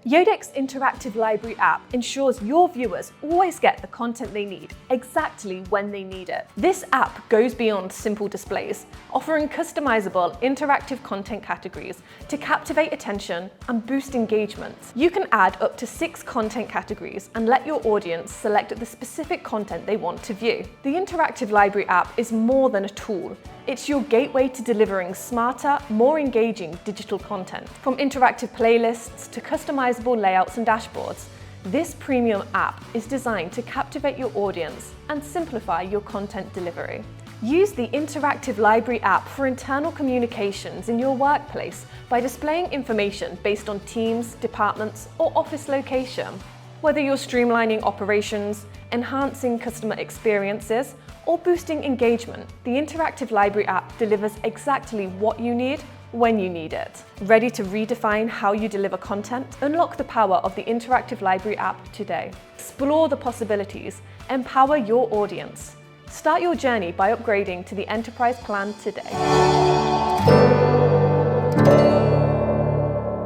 Yodeck's interactive library app ensures your viewers always get the content they need, exactly when they need it. This app goes beyond simple displays, offering customizable interactive content categories to captivate attention and boost engagement. You can add up to 6 content categories and let your audience select the specific content they want to view. The interactive library app is more than a tool. It's your gateway to delivering smarter, more engaging digital content. From interactive playlists to customizable layouts and dashboards, this premium app is designed to captivate your audience and simplify your content delivery. Use the interactive library app for internal communications in your workplace by displaying information based on teams, departments, or office location. Whether you're streamlining operations, enhancing customer experiences, or boosting engagement, the interactive library app delivers exactly what you need when you need it. Ready to redefine how you deliver content? Unlock the power of the interactive library app today. Explore the possibilities, empower your audience. Start your journey by upgrading to the enterprise plan today.